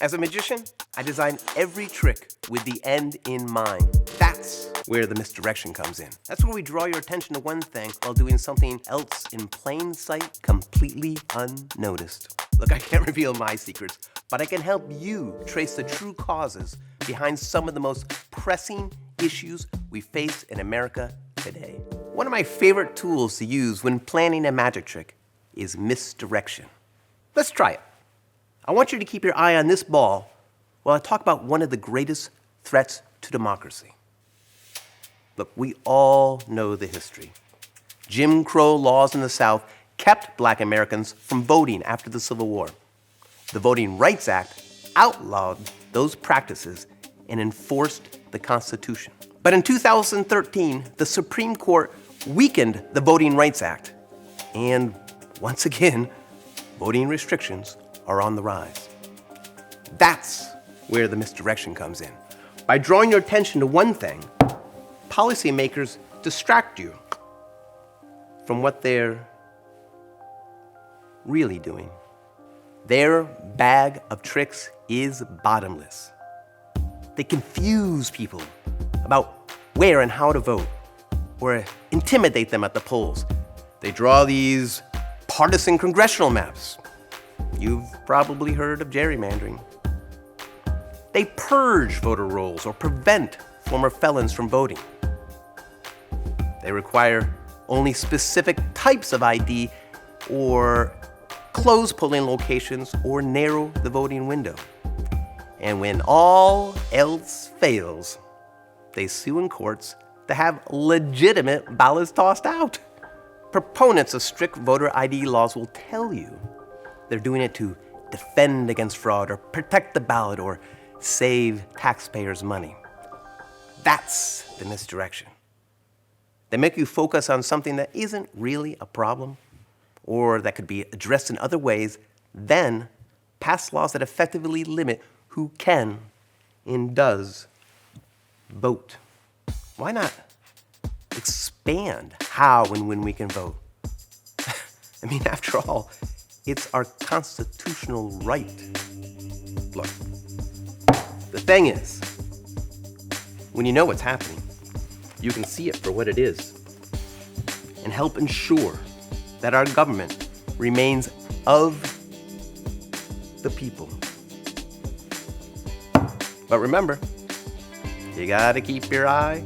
As a magician, I design every trick with the end in mind. That's where the misdirection comes in. That's where we draw your attention to one thing while doing something else in plain sight, completely unnoticed. Look, I can't reveal my secrets, but I can help you trace the true causes behind some of the most pressing issues we face in America today. One of my favorite tools to use when planning a magic trick is misdirection. Let's try it. I want you to keep your eye on this ball while I talk about one of the greatest threats to democracy. Look, we all know the history. Jim Crow laws in the South kept Black Americans from voting after the Civil War. The Voting Rights Act outlawed those practices and enforced the Constitution. But in 2013, the Supreme Court weakened the Voting Rights Act. And once again, voting restrictions are on the rise. That's where the misdirection comes in. By drawing your attention to one thing, policymakers distract you from what they're really doing. Their bag of tricks is bottomless. They confuse people about where and how to vote, or intimidate them at the polls. They draw these partisan congressional maps. You've probably heard of gerrymandering. They purge voter rolls or prevent former felons from voting. They require only specific types of ID or close polling locations or narrow the voting window. And when all else fails, they sue in courts to have legitimate ballots tossed out. Proponents of strict voter ID laws will tell you they're doing it to defend against fraud or protect the ballot or save taxpayers' money. That's the misdirection. They make you focus on something that isn't really a problem or that could be addressed in other ways, then pass laws that effectively limit who can and does vote. Why not expand how and when we can vote? I mean, after all, it's our constitutional right. Look, the thing is, when you know what's happening, you can see it for what it is and help ensure that our government remains of the people. But remember, you gotta keep your eye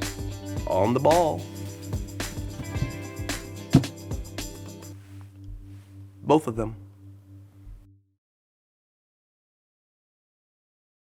on the ball. Both of them.